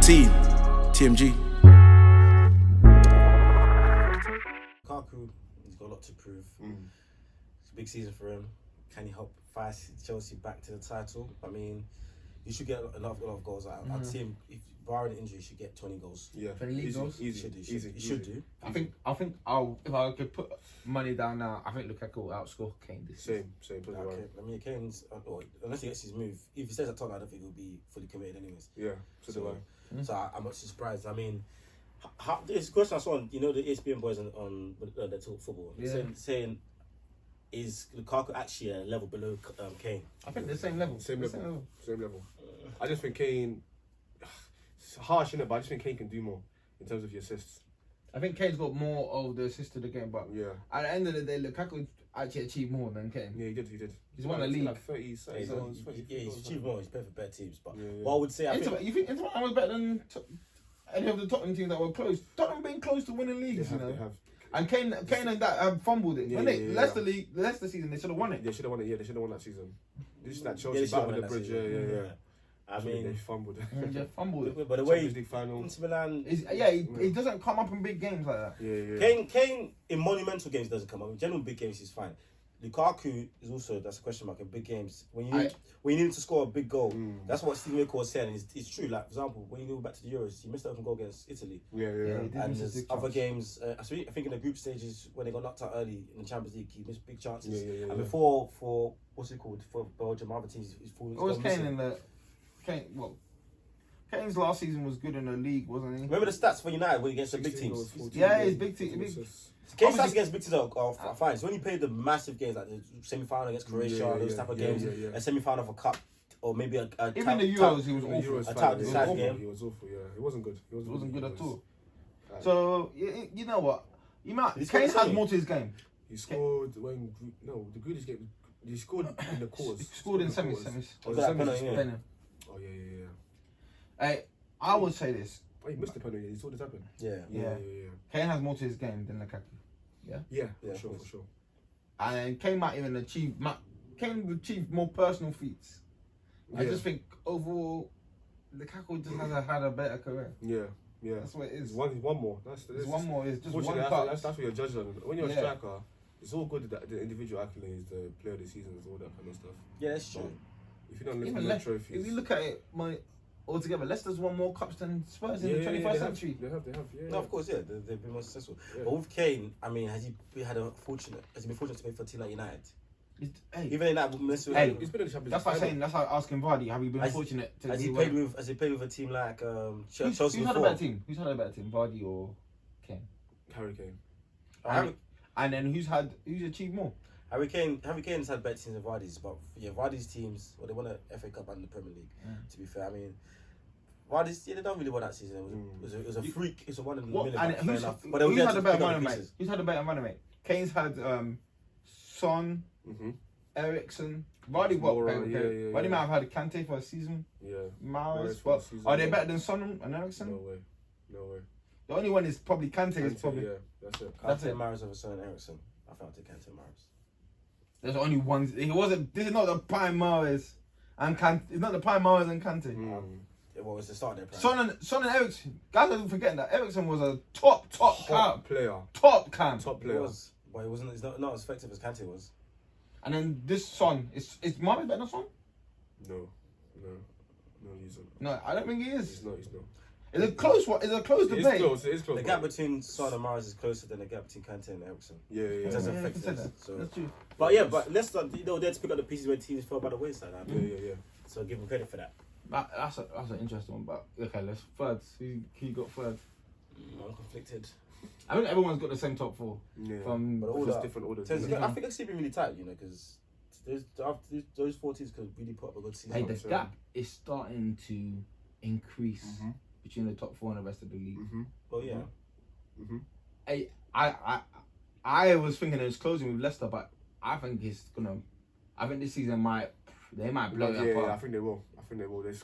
See you, TMG. Lukaku, he's got a lot to prove. It's a big season for him. Can he help fight Chelsea back to the title? I mean, he should get a lot of goals. I'd say him, if barring injury, he should get 20 goals. Yeah, 20 league goals? Easy. He should do. I think if I could put money down now, I think Lukaku will outscore Kane this season. Same. Okay. I mean, Kane's, unless he gets his move, if he stays at Tottenham, I don't think he'll be fully committed anyways. Yeah, so I'm not surprised. I mean, this question I saw on, the ESPN boys on the Talk Football, saying, is Lukaku actually a level below Kane? I think the same level. Same level. I just think Kane, it's harsh, innit? But I just think Kane can do more in terms of the assists. I think Kane's got more of the assist to the game, but at the end of the day, Lukaku actually achieved more than Kane. Yeah, he did. He's won the league. Like 30 goals. He's achieved more. He's played for better teams. But what I would say, you think Inter was better than any of the Tottenham teams that were close? Tottenham been close to winning leagues, They have. And Kane and that have fumbled it. Leicester season, they should have won it. They should have won it. Yeah, they should have won that season. This is that Chelsea battle the bridge. Yeah. I mean, they fumbled. They fumbled it. But the way League final. Inter Milan, he doesn't come up in big games like that. Yeah. Kane in monumental games doesn't come up. In general big games, he's fine. Lukaku is also, that's a question mark in big games. When you need him to score a big goal, that's what Steve Nico was saying. It's true. Like, for example, when you go back to the Euros, he missed out on goal against Italy. Yeah. And there's other games. I think in the group stages when they got knocked out early in the Champions League, he missed big chances. And before for what's it called, for Belgium, other teams, he's was Kane in the Kane's last season was good in the league, wasn't he? Remember the stats for United when he gets the big teams? His big team. Kane's stats against big teams are fine. So when he played the massive games like the semi-final against Croatia, those type of games, a semi-final of a cup, or maybe a even the Euros, he was awful. A title decisive game. He was awful. Yeah, it wasn't good. It wasn't good at all. So you know what? Kane has more to his game. He scored the Grealish game. He scored in the quarters. He scored in semis. Oh, yeah. Hey, I would say this. Oh, he missed the penalty. He saw this happen. Yeah. Kane has more to his game than Lukaku. Yeah, for sure. And Kane might even achieve more personal feats. I just think overall, Lukaku just had a better career. Yeah. That's what it is. One more. That's one more. It's just one that's what you're judged on. When you're a striker, it's all good that the individual accolades, the player of the season, all that kind of stuff. Yeah, that's true. If you don't look at the trophies, if you look at it, altogether, Leicester's won more cups than Spurs in the 21st century. They have. No, of course, they've been more successful. Yeah. But with Kane, I mean, has he been fortunate to play for a team like United? Even in that, he's been in the Champions League. That's what I'm saying. That's how asking Vardy. Have you been fortunate? Has he played with a team like Chelsea? Who's had a better team? Vardy or Kane? Harry Kane. And then who's achieved more? Harry Kane's had better teams than Vardy's, but Vardy's teams, they won a FA Cup and the Premier League. To be fair, I mean, Vardy's they don't really won that season. It was a freak. It's a one in the million. And who's had a better money, mate? Who's had a better money, mate? Kane's had Son, Ericsson. Vardy Vardy might have had Kante for a season. Yeah. Mahrez. But are they better than Son and Ericsson? No way. The only one is probably Kante. Yeah, that's it. Kante, Mahrez over Son and Ericsson. I found it Kante, Mahrez. There's only one. This is not the prime Mahrez and Kante. It's not the prime Mahrez and Kante. Well, it's the start of their prime. Son and Ericsson. Guys, don't forget that Ericsson was a top player. Top cam. Top player. But it wasn't. It's not as effective as Kante was. And then this Son is Mahrez better than Son? No, he's not. No, I don't think he is. He's not. It's a close one. It's a close debate. It is close. The gap between Son and Mahrez is closer than the gap between Kante and Ericsson. Yeah. In terms of effectiveness. So. That's true. But let's not. There to pick up the pieces where teams fell by the wayside. Yeah. So give him credit for that. That's an interesting one. But okay, let's thirds. Who got third? I'm conflicted. I think everyone's got the same top four. Yeah. But all just different orders. I think it's been really tight, because those 4 teams could really put up a good season. Hey, the gap is starting to increase between the top 4 and the rest of the league. Well, yeah. Hey, I was thinking it was closing with Leicester, but I think this season they might blow it apart. Yeah, I think they will. They've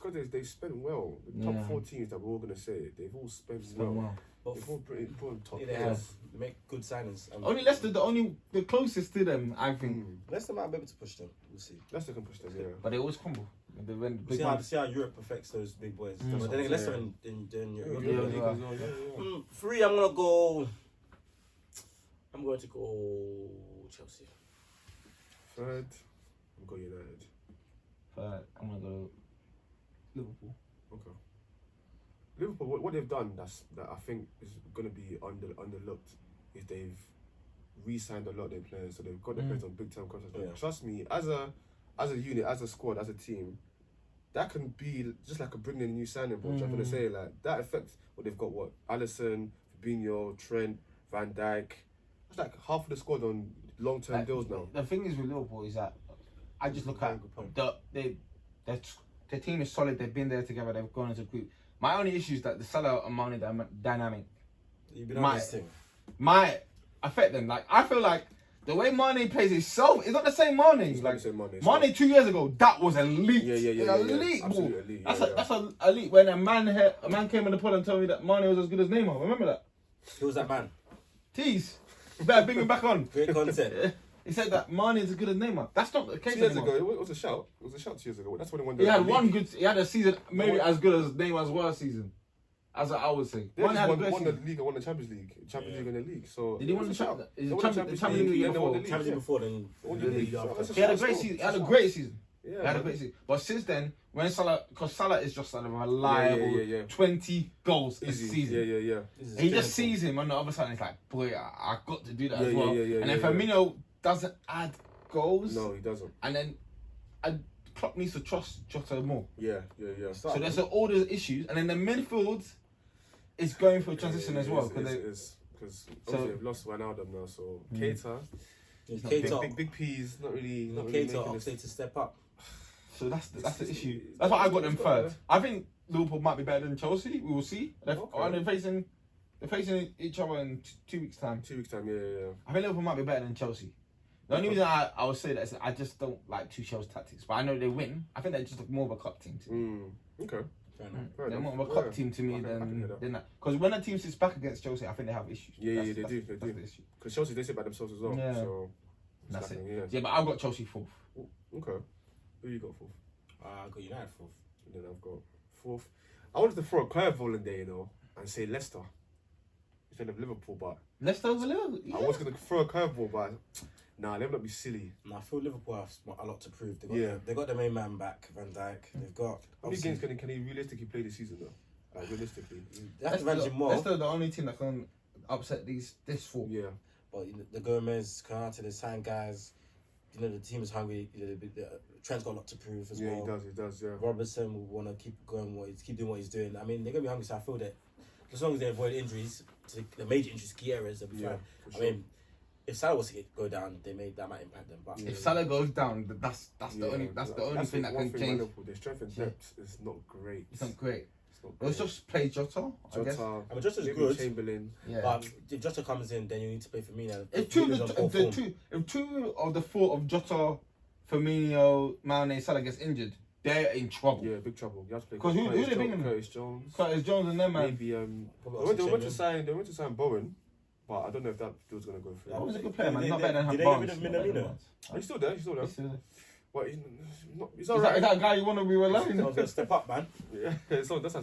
spent well. The top 4 teams that we're all gonna say, they've all spent well. They've all pretty top. They make good signings. Only Leicester, the closest to them, I think. Leicester might be able to push them. We'll see. Leicester can push them, yeah. But they always crumble. See how Europe affects those big boys. But then Leicester in Europe. Yeah. 3, I'm going to go Chelsea. 3rd, I'm going United. 3rd, I'm going to go Liverpool. Okay. Liverpool, what they've done that I think is going to be underlooked is they've re-signed a lot of their players, so they've got their players on big time contracts. Yeah. Trust me, as a unit, as a squad, as a team, that can be just like a bringing in a new signing. But I'm going to say like that affects what they've got. What Alisson, Fabinho, Trent, Van Dijk. It's like half of the squad on long-term deals now. The thing is with Liverpool is that I just look at the team is solid. They've been there together. They've gone as a group. My only issue is that the Salah and Mane dynamic might affect them. Like I feel like the way Mane plays himself is not the same Mane. It's like Mane 2 years ago, that was elite. Elite ball. Elite. That's an elite. When a man came in the pod and told me that Mane was as good as Neymar. Remember that? Who was that man? Tease. You better bring him back on. Great content. He said that Mane is as good as Neymar. That's not the case 2 years anymore. ago, it was a shout. It was a shout 2 years ago. That's when he won the He had league. one good. He had a season maybe as good as Neymar's worst season, as I would say. They Mane had a just great won the season. league and won the Champions League and the league. So Did he win the Champions League Yeah, they won before? the league. Champions League before, then Won the league after. He had a great season. He had a great season. Yeah, He had a great season. But since then, when because Salah is just a reliable 20 goals a season. Yeah. He just sees him on the other side and he's like, boy, I got to do that as Yeah, well. yeah, And then Firmino doesn't add goals. No, he doesn't. And then Klopp needs to trust Jota more. Yeah. So there's all those issues. And then the midfield is going through a transition as well. Because obviously they've lost Wijnaldum now, so Keita, big P's, not really Keita opted to step up. So that's the issue. That's why I got them third. I think Liverpool might be better than Chelsea. We will see. They're facing each other in 2 weeks' time. 2 weeks' time, yeah. I think Liverpool might be better than Chelsea. The only reason I would say that is I just don't like Tuchel's tactics, but I know they win. I think they're just more of a cup team to me. Okay. They're more of a cup team to me than that. Because when a team sits back against Chelsea, I think they have issues. Yeah, they do. That's the issue. Because Chelsea, they sit by themselves as well. Yeah. So That's it. Yeah. Yeah, but I've got Chelsea fourth. Okay. Who you got fourth? I got United fourth. And then I've got fourth. I wanted to throw a curveball in there, and say Leicester instead of Liverpool, but Leicester over Liverpool? Yeah. I was going to throw a curveball, but nah, they'll not be silly. I feel Liverpool have a lot to prove. They got the main man back, Van Dijk. They've got. How many games can he realistically play this season, though? Like, realistically. They have to manage him more. Leicester's the only team that can upset this form. Yeah. But the Gomez, Konate, the sign guys, the team is hungry. Trent's got a lot to prove as well. Yeah, he does, yeah. Robertson will want to keep doing what he's doing. I mean, they're going to be hungry, so I feel that as long as they avoid injuries, the major injuries, key areas, they'll be fine. Sure. I mean, if Salah was to go down, that might impact them. But if Salah goes down, that's the only thing that can change. Their strength and depth is not great. It's not great. Let's just play Jota, I guess. I mean, Jota's good. Chamberlain. Yeah. But if Jota comes in, then you need to play Firmino. If two of the four of Jota, Firmino, Mane, Salah gets injured, they're in trouble. Yeah, big trouble. You have to play. Because who they bringing? Curtis Jones. Curtis Jones and them, man. Maybe they went to sign Bowen, but I don't know if that deal's gonna go through. That was a good player, man. Not better than Did they Barnes. get rid of Minamino? He's still there. Well, he's Is alright. that guy you want to be relying I on? was going to step up, man. Yeah, so that's